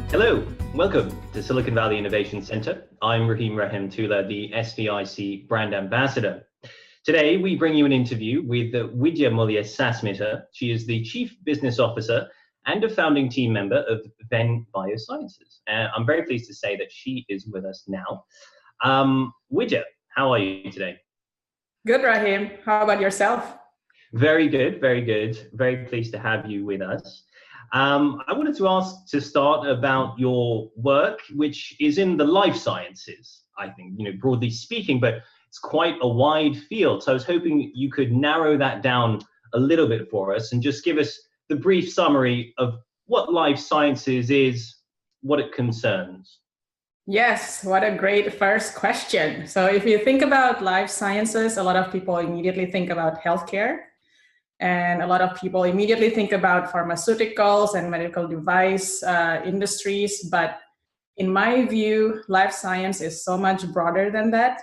Hello, welcome to Silicon Valley Innovation Center. I'm Rahim Rahimtullah, the SVIC brand ambassador. Today, we bring you an interview with Widya Mulyasasmita. She is the Chief Business Officer and a founding team member of Venn Biosciences. I'm very pleased to say that she is with us now. Widya, how are you today? Good, Rahim. How about yourself? Very good, very good. Very pleased to have you with us. I wanted to ask to start about your work, which is in the life sciences, I think, broadly speaking, but it's quite a wide field. So I was hoping you could narrow that down a little bit for us and just give us the brief summary of what life sciences is, what it concerns. Yes, what a great first question. So if you think about life sciences, a lot of people immediately think about healthcare. And a lot of people immediately think about pharmaceuticals and medical device industries. But in my view, life science is so much broader than that.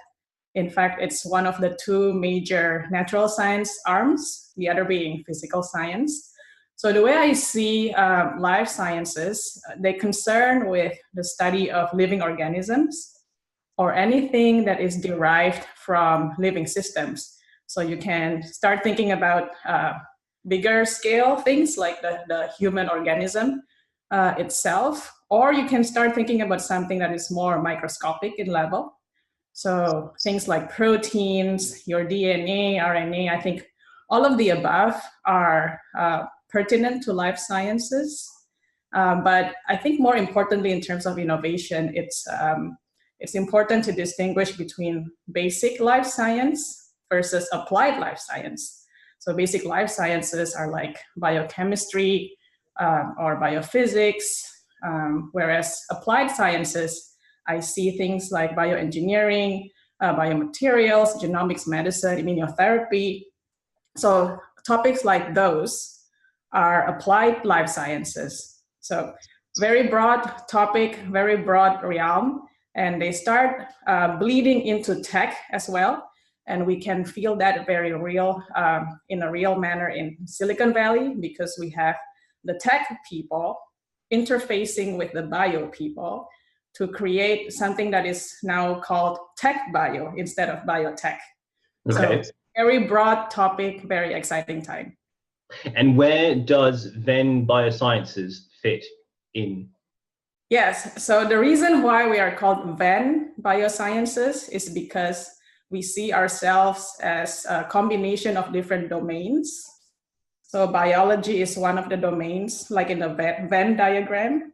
In fact, it's one of the two major natural science arms, the other being physical science. So the way I see life sciences, they concern with the study of living organisms or anything that is derived from living systems. So you can start thinking about bigger scale things like the human organism itself, or you can start thinking about something that is more microscopic in level. So things like proteins, your DNA, RNA, I think all of the above are pertinent to life sciences. But I think more importantly, in terms of innovation, it's important to distinguish between basic life science versus applied life science. So basic life sciences are like biochemistry or biophysics, whereas applied sciences, I see things like bioengineering, biomaterials, genomics medicine, immunotherapy. So topics like those are applied life sciences. So very broad topic, very broad realm, and they start bleeding into tech as well. And we can feel that very real, in a real manner in Silicon Valley, because we have the tech people interfacing with the bio people to create something that is now called tech bio instead of biotech. Okay. So very broad topic, very exciting time. And where does Venn Biosciences fit in? Yes, so the reason why we are called Venn Biosciences is because we see ourselves as a combination of different domains. So biology is one of the domains, like in the Venn diagram,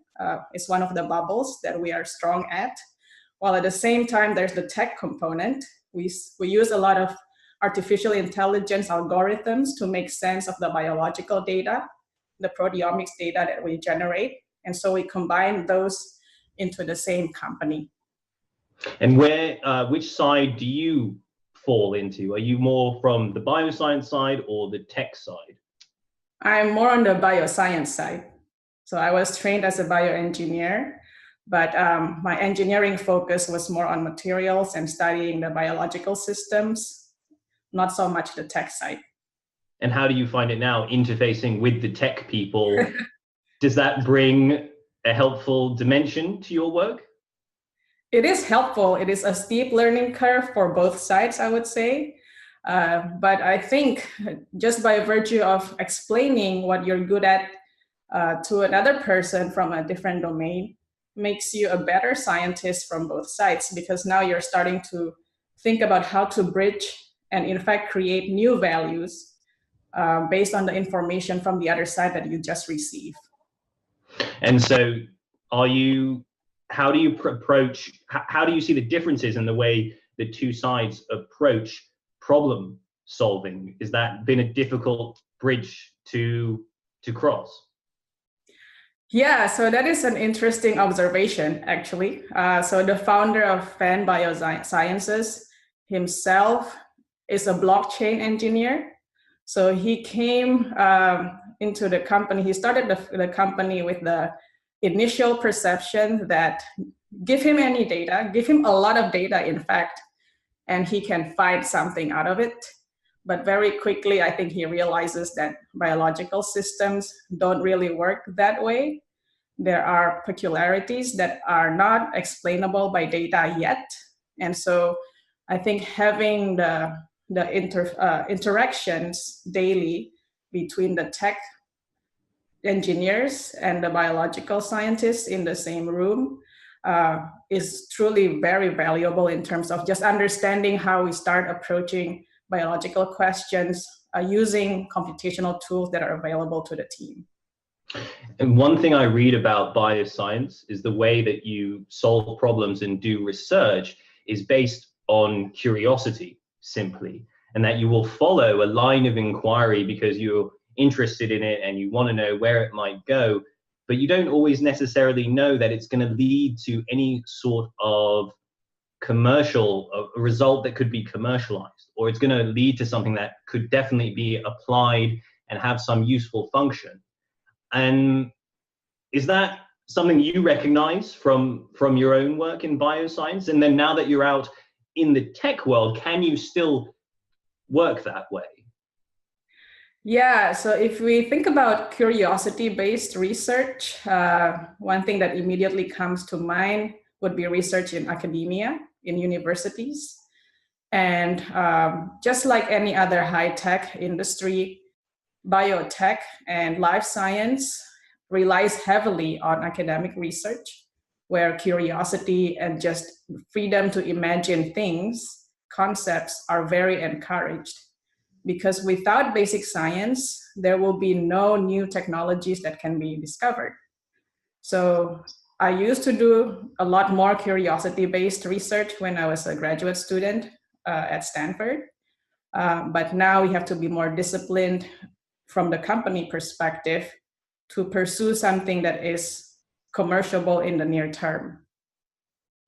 is one of the bubbles that we are strong at. While at the same time, there's the tech component. We use a lot of artificial intelligence algorithms to make sense of the biological data, the proteomics data that we generate. And so we combine those into the same company. And which side do you fall into? Are you more from the bioscience side or the tech side? I'm more on the bioscience side. So I was trained as a bioengineer, but my engineering focus was more on materials and studying the biological systems, not so much the tech side. And how do you find it now, interfacing with the tech people? Does that bring a helpful dimension to your work? It is helpful. It is a steep learning curve for both sides, I would say. But I think just by virtue of explaining what you're good at to another person from a different domain makes you a better scientist from both sides, because now you're starting to think about how to bridge and in fact create new values based on the information from the other side that you just received. And so how do you see the differences in the way the two sides approach problem solving? Has that been a difficult bridge to cross? Yeah, so that is an interesting observation, actually. So the founder of Venn Biosciences himself is a blockchain engineer. So he came into the company, he started the company with the initial perception that give him any data, give him a lot of data, in fact, and he can find something out of it. But very quickly, I think he realizes that biological systems don't really work that way. there are peculiarities that are not explainable by data yet. And so I think having the interactions daily between the tech engineers and the biological scientists in the same room is truly very valuable in terms of just understanding how we start approaching biological questions using computational tools that are available to the team. And one thing I read about bioscience is the way that you solve problems and do research is based on curiosity, simply, and that you will follow a line of inquiry because you're interested in it and you want to know where it might go, but you don't always necessarily know that it's going to lead to any sort of commercial a result that could be commercialized, or it's going to lead to something that could definitely be applied and have some useful function. And is that something you recognize from your own work in bioscience? And then now that you're out in the tech world, can you still work that way? Yeah, so if we think about curiosity-based research, one thing that immediately comes to mind would be research in academia, in universities. And just like any other high-tech industry, biotech and life science relies heavily on academic research, where curiosity and just freedom to imagine things, concepts are very encouraged. Because without basic science, there will be no new technologies that can be discovered. So I used to do a lot more curiosity-based research when I was a graduate student at Stanford. But now we have to be more disciplined from the company perspective to pursue something that is commerciable in the near term.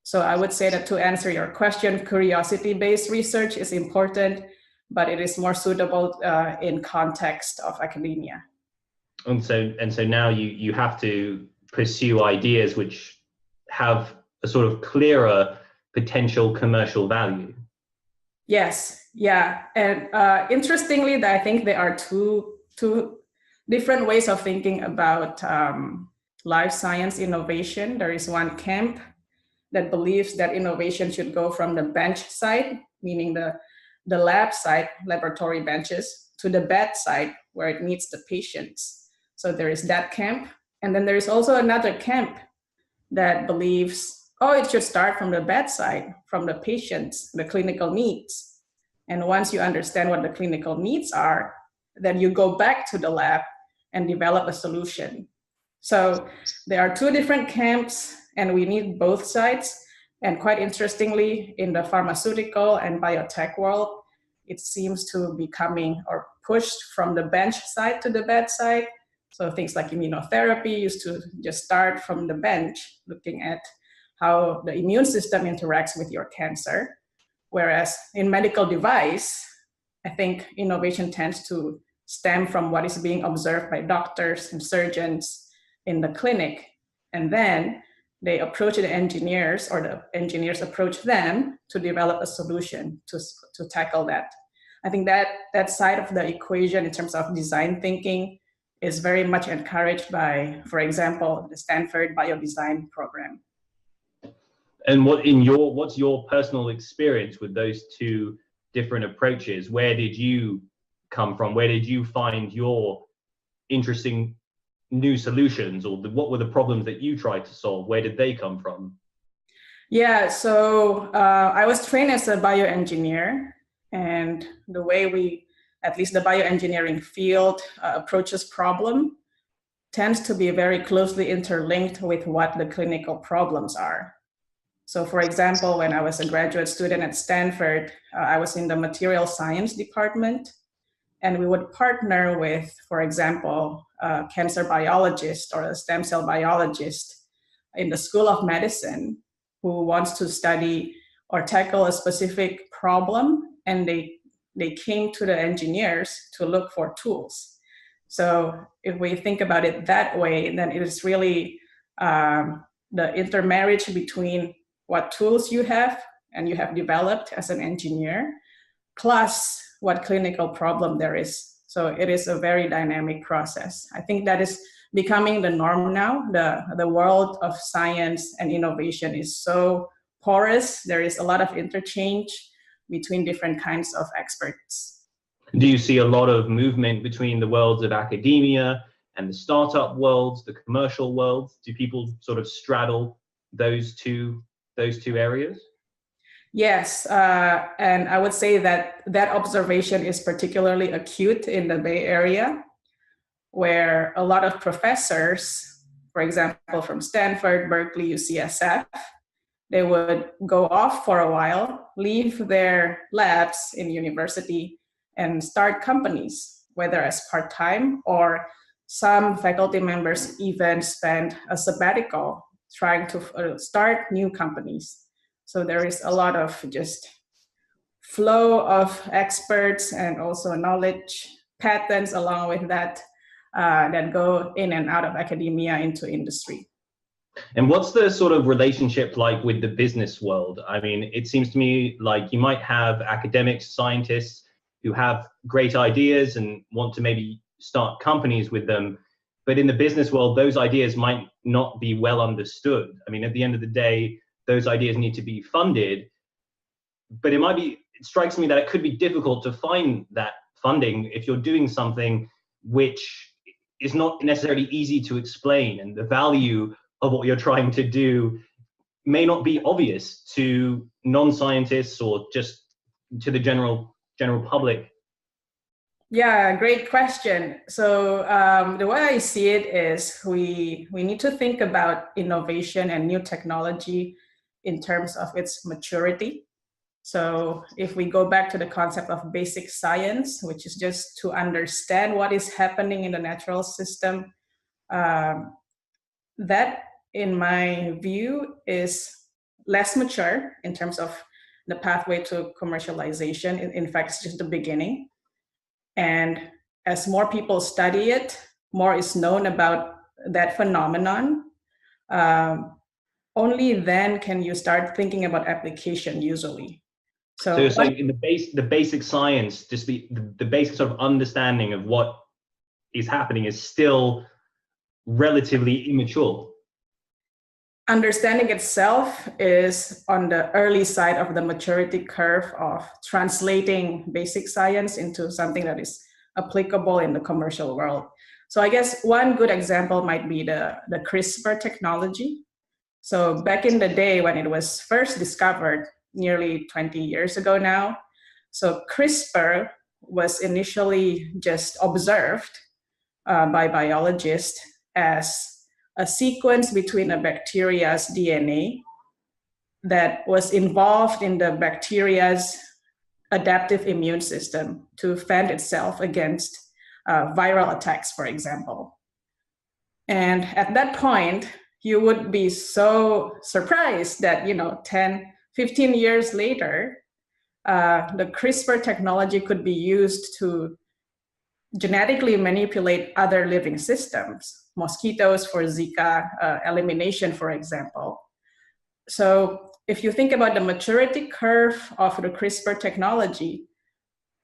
So I would say that to answer your question, curiosity-based research is important, but it is more suitable in context of academia. And so now you have to pursue ideas which have a sort of clearer potential commercial value. Yes, yeah, and interestingly, I think there are two different ways of thinking about life science innovation. There is one camp that believes that innovation should go from the bench side, meaning the lab side, laboratory benches, to the bedside where it meets the patients. So there is that camp. And then there is also another camp that believes, oh, it should start from the bedside, from the patients, the clinical needs. And once you understand what the clinical needs are, then you go back to the lab and develop a solution. So there are two different camps, and we need both sides. And quite interestingly, in the pharmaceutical and biotech world, it seems to be coming or pushed from the bench side to the bedside. So things like immunotherapy used to just start from the bench, looking at how the immune system interacts with your cancer. Whereas in medical device, I think innovation tends to stem from what is being observed by doctors and surgeons in the clinic. And then they approach the engineers, or the engineers approach them to develop a solution to tackle that. I think that side of the equation in terms of design thinking is very much encouraged by, for example, the Stanford Biodesign program. And what's your personal experience with those two different approaches? Where did you come from? Where did you find your interesting new solutions, or what were the problems that you tried to solve? Where did they come from? Yeah, so I was trained as a bioengineer, and the way at least the bioengineering field approaches problem tends to be very closely interlinked with what the clinical problems are. So for example, when I was a graduate student at Stanford, I was in the material science department, and we would partner with, for example, a cancer biologist or a stem cell biologist in the School of Medicine who wants to study or tackle a specific problem, and they came to the engineers to look for tools. So if we think about it that way, then it is really the intermarriage between what tools you have and you have developed as an engineer, plus what clinical problem there is. So it is a very dynamic process. I think that is becoming the norm now. The world of science and innovation is so porous. There is a lot of interchange between different kinds of experts. Do you see a lot of movement between the worlds of academia and the startup worlds, the commercial worlds? Do people sort of straddle those two areas? Yes, and I would say that observation is particularly acute in the Bay Area, where a lot of professors, for example, from Stanford, Berkeley, UCSF, they would go off for a while, leave their labs in university, and start companies, whether as part-time or some faculty members even spend a sabbatical trying to start new companies. So there is a lot of just flow of experts and also knowledge patterns along with that that go in and out of academia into industry. And what's the sort of relationship like with the business world? I mean, it seems to me like you might have academics, scientists who have great ideas and want to maybe start companies with them, but in the business world, those ideas might not be well understood. I mean, at the end of the day, those ideas need to be funded, but it strikes me that it could be difficult to find that funding if you're doing something which is not necessarily easy to explain, and the value of what you're trying to do may not be obvious to non-scientists or just to the general public. Yeah, great question. So the way I see it is we need to think about innovation and new technology in terms of its maturity. So if we go back to the concept of basic science, which is just to understand what is happening in the natural system, that, in my view, is less mature in terms of the pathway to commercialization. In fact, it's just the beginning. And as more people study it, more is known about that phenomenon. Only then can you start thinking about application usually. So you're saying in the basic science, just the basic sort of understanding of what is happening is still relatively immature. Understanding itself is on the early side of the maturity curve of translating basic science into something that is applicable in the commercial world. So I guess one good example might be the CRISPR technology. So back in the day when it was first discovered, nearly 20 years ago now, so CRISPR was initially just observed by biologists as a sequence between a bacteria's DNA that was involved in the bacteria's adaptive immune system to fend itself against viral attacks, for example. And at that point, you would be so surprised that, 10, 15 years later, the CRISPR technology could be used to genetically manipulate other living systems, mosquitoes for Zika elimination, for example. So if you think about the maturity curve of the CRISPR technology,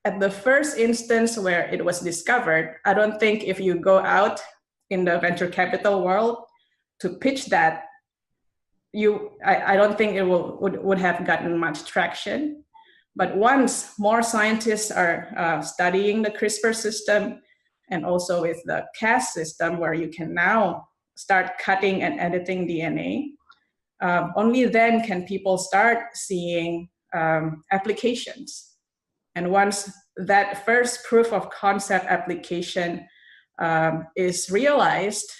at the first instance where it was discovered, I don't think if you go in the venture capital world to pitch that, I don't think it would have gotten much traction. But once more scientists are studying the CRISPR system, and also with the Cas system where you can now start cutting and editing DNA, only then can people start seeing applications. And once that first proof of concept application is realized,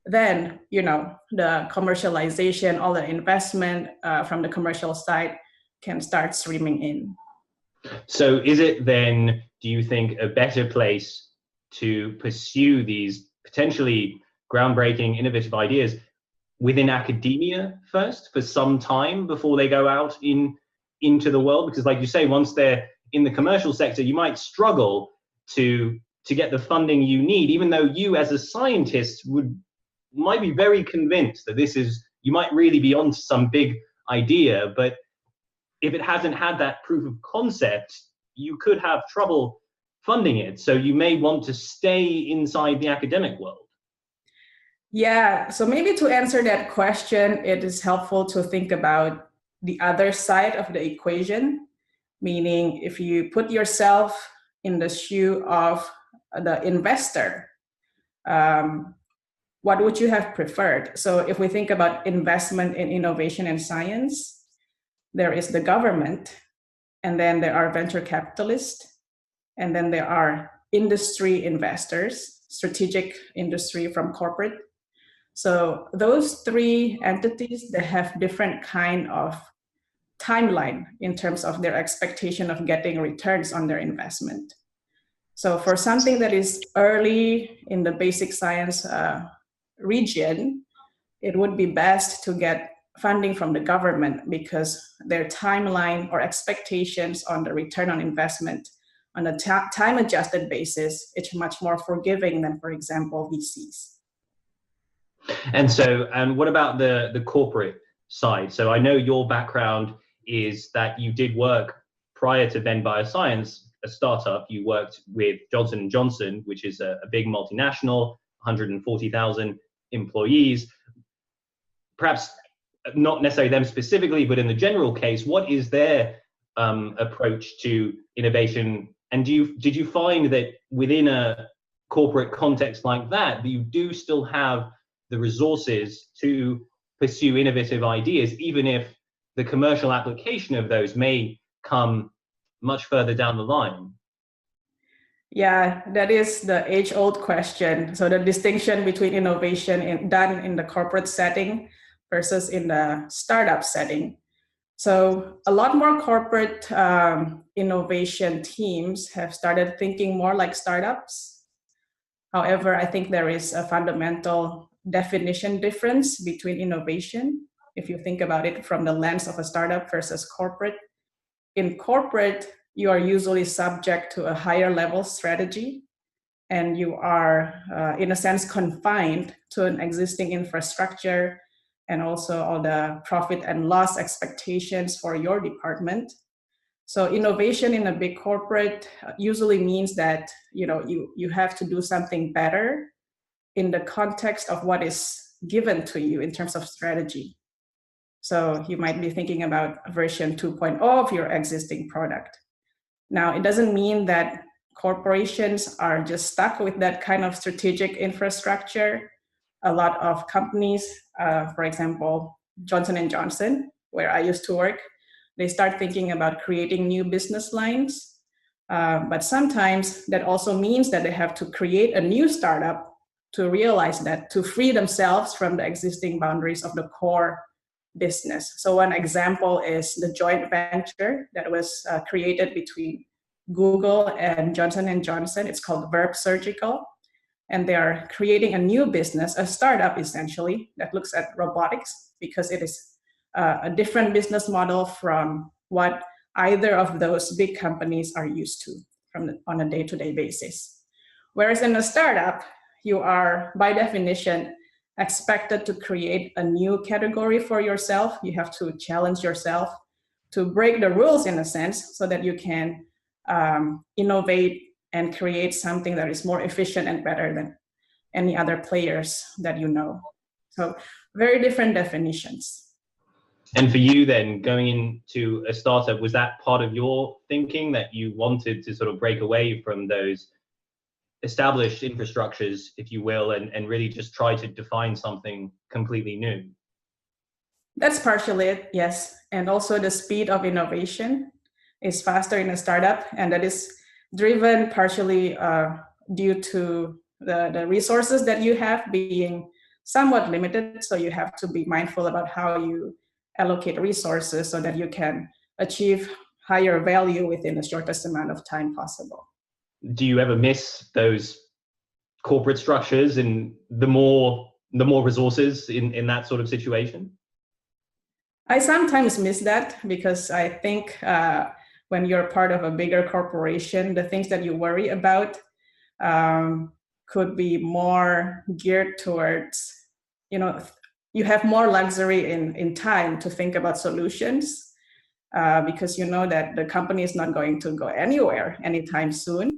then the commercialization, all the investment from the commercial side can start streaming in. So is it then, do you think, a better place to pursue these potentially groundbreaking, innovative ideas within academia first for some time before they go out into the world? Because like you say, once they're in the commercial sector, you might struggle to get the funding you need, even though you as a scientist might be very convinced that you might really be onto some big idea, but if it hasn't had that proof of concept, you could have trouble funding it. So you may want to stay inside the academic world. Yeah, so maybe to answer that question, it is helpful to think about the other side of the equation, meaning if you put yourself in the shoe of the investor, um, what would you have preferred? So if we think about investment in innovation and science, there is the government, and then there are venture capitalists, and then there are industry investors, strategic industry from corporate. So those three entities, they have different kind of timeline in terms of their expectation of getting returns on their investment. So for something that is early in the basic science region, it would be best to get funding from the government because their timeline or expectations on the return on investment on a time adjusted basis, it's much more forgiving than, for example, VCs. And what about the corporate side? So I know your background is that you did work prior to Venn Biosciences, a startup. You worked with Johnson & Johnson, which is a big multinational, 140,000 employees. Perhaps not necessarily them specifically, but in the general case, what is their approach to innovation? And did you find that within a corporate context like that you do still have the resources to pursue innovative ideas, even if the commercial application of those may come much further down the line? Yeah, that is the age-old question. So the distinction between innovation done in the corporate setting versus in the startup setting. So a lot more corporate innovation teams have started thinking more like startups. However, I think there is a fundamental definition difference between innovation. If you think about it from the lens of a startup versus corporate, in corporate, you are usually subject to a higher level strategy, and you are, in a sense, confined to an existing infrastructure and also all the profit and loss expectations for your department. So innovation in a big corporate usually means that you have to do something better in the context of what is given to you in terms of strategy. So you might be thinking about version 2.0 of your existing product. Now, it doesn't mean that corporations are just stuck with that kind of strategic infrastructure. A lot of companies, for example, Johnson & Johnson, where I used to work, they start thinking about creating new business lines. But sometimes that also means that they have to create a new startup to realize that, to free themselves from the existing boundaries of the core business. So one example is the joint venture that was created between Google and Johnson & Johnson. It's called Verb Surgical. And they are creating a new business, a startup essentially, that looks at robotics because it is a different business model from what either of those big companies are used to on a day-to-day basis. Whereas in a startup, you are, by definition, expected to create a new category for yourself. You have to challenge yourself to break the rules in a sense so that you can innovate and create something that is more efficient and better than any other players that you know. So very different definitions. And for you then, going into a startup, was that part of your thinking that you wanted to sort of break away from those established infrastructures, if you will, and really just try to define something completely new? That's partially it, yes. And also the speed of innovation is faster in a startup, and that is driven partially due to the resources that you have being somewhat limited. So you have to be mindful about how you allocate resources so that you can achieve higher value within the shortest amount of time possible. Do you ever miss those corporate structures and the more resources in that sort of situation? I sometimes miss that because I think when you're part of a bigger corporation, the things that you worry about could be more geared towards, you have more luxury in time to think about solutions because you know that the company is not going to go anywhere anytime soon.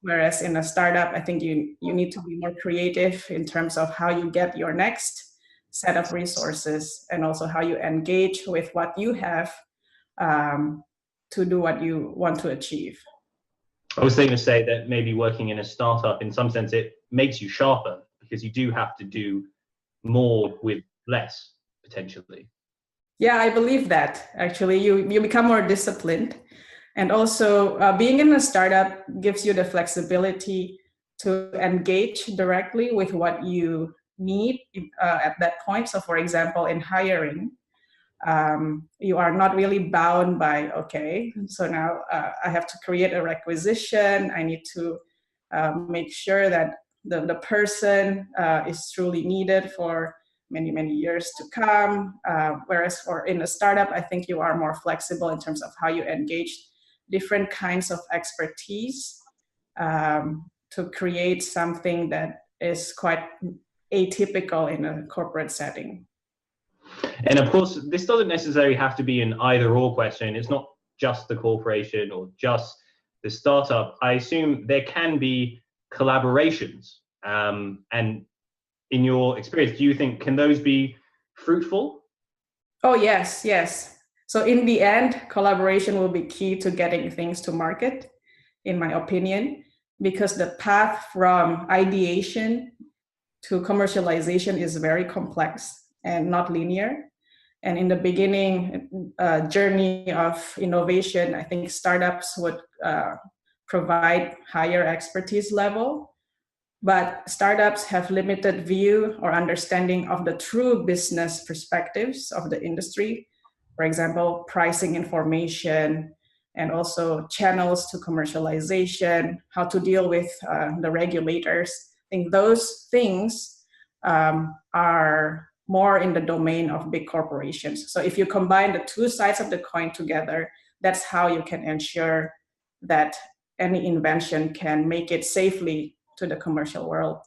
Whereas in a startup, I think you need to be more creative in terms of how you get your next set of resources, and also how you engage with what you have to do what you want to achieve. I was thinking to say that maybe working in a startup, in some sense, it makes you sharper because you do have to do more with less, potentially. Yeah, I believe that. Actually, you become more disciplined. And also, being in a startup gives you the flexibility to engage directly with what you need at that point. So, for example, in hiring, you are not really bound by, okay, so now I have to create a requisition. I need to make sure that the person is truly needed for many years to come. Whereas in a startup, I think you are more flexible in terms of how you engage different kinds of expertise to create something that is quite atypical in a corporate setting. And of course, this doesn't necessarily have to be an either-or question. It's not just the corporation or just the startup. I assume there can be collaborations. And in your experience, do you think, can those be fruitful? Oh, yes. So in the end, collaboration will be key to getting things to market, in my opinion, because the path from ideation to commercialization is very complex and not linear. And in the beginning journey of innovation, I think startups would provide higher expertise level, but startups have limited view or understanding of the true business perspectives of the industry. For example, pricing information, and also channels to commercialization, how to deal with the regulators. I think those things are more in the domain of big corporations. So if you combine the two sides of the coin together, that's how you can ensure that any invention can make it safely to the commercial world.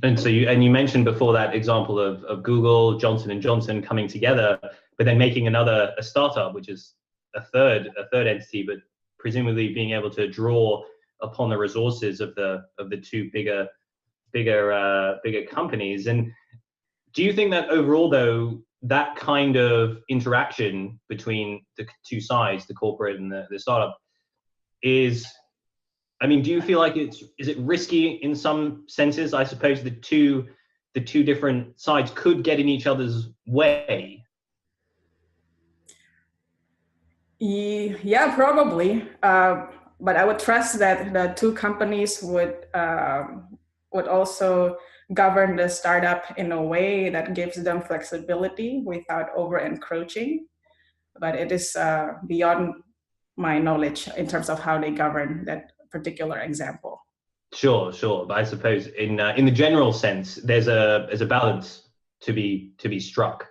And so you mentioned before that example of Google, Johnson & Johnson coming together, but then making a startup, which is a third entity, but presumably being able to draw upon the resources of the two bigger companies. And do you think that overall, though, that kind of interaction between the two sides, the corporate and the startup, is, I mean, do you feel like is it risky in some senses? I suppose the two different sides could get in each other's way. Yeah, probably. But I would trust that the two companies would also govern the startup in a way that gives them flexibility without over encroaching. But it is beyond my knowledge in terms of how they govern that particular example. Sure. But I suppose in the general sense, there's a balance to be struck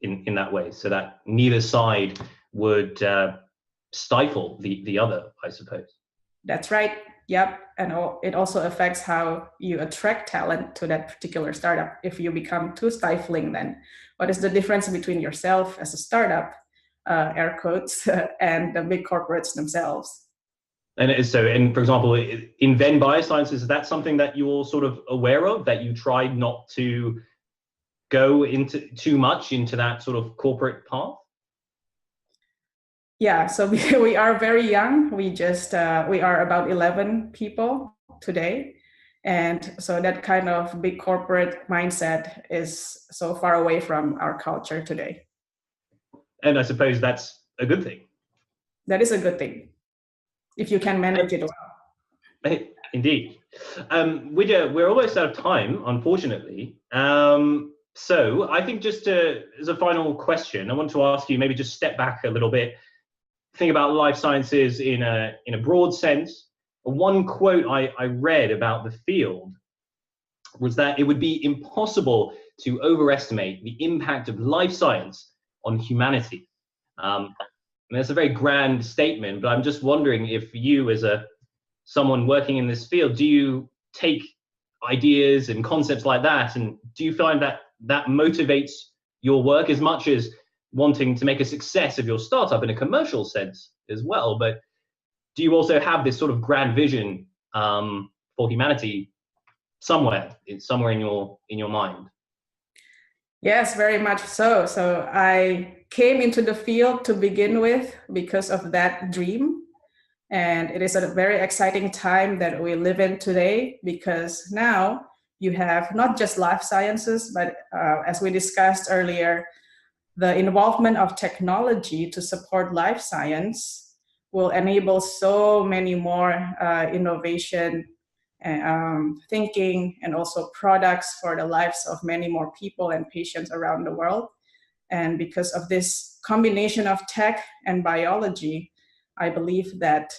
in that way, so that neither side would stifle the other, I suppose. That's right. Yep. And it also affects how you attract talent to that particular startup. If you become too stifling, then what is the difference between yourself as a startup, air quotes, and the big corporates themselves? And for example, in Venn Biosciences, is that something that you're sort of aware of, that you tried not to go into too much into that sort of corporate path? Yeah, so we are very young. We are about 11 people today. And so that kind of big corporate mindset is so far away from our culture today. And I suppose that's a good thing. That is a good thing, if you can manage it well. Indeed. Widya, we're almost out of time, unfortunately. So I think just as a final question, I want to ask you, maybe just step back a little bit, think about life sciences in a broad sense. One quote I read about the field was that it would be impossible to overestimate the impact of life science on humanity. And that's a very grand statement, but I'm just wondering if you, as someone working in this field, do you take ideas and concepts like that, and do you find that motivates your work as much as wanting to make a success of your startup in a commercial sense as well? But do you also have this sort of grand vision for humanity somewhere in your mind? Yes, very much so. So I came into the field to begin with because of that dream. And it is a very exciting time that we live in today, because now you have not just life sciences, but as we discussed earlier, the involvement of technology to support life science will enable so many more innovation, thinking, and also products for the lives of many more people and patients around the world. And because of this combination of tech and biology, I believe that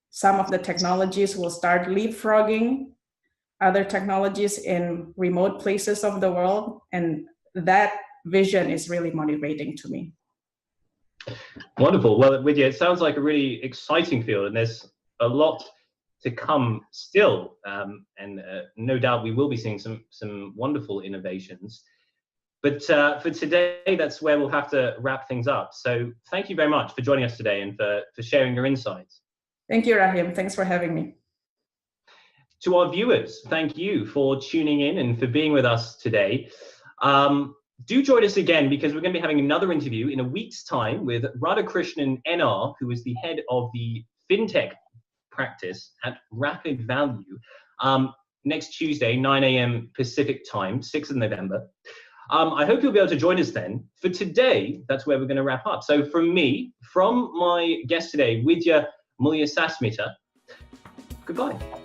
some of the technologies will start leapfrogging other technologies in remote places of the world. And that vision is really motivating to me. Wonderful. Well, Widya, it sounds like a really exciting field, and there's a lot to come still. And no doubt we will be seeing some wonderful innovations. But for today, that's where we'll have to wrap things up. So thank you very much for joining us today and for sharing your insights. Thank you, Rahim. Thanks for having me. To our viewers, thank you for tuning in and for being with us today. Do join us again, because we're going to be having another interview in a week's time with Radhakrishnan NR, who is the head of the FinTech practice at Rapid Value, next Tuesday, 9 a.m. Pacific time, 6th of November. I hope you'll be able to join us then. For today, that's where we're going to wrap up. So from me, from my guest today, Widya Mulyasasmita, goodbye.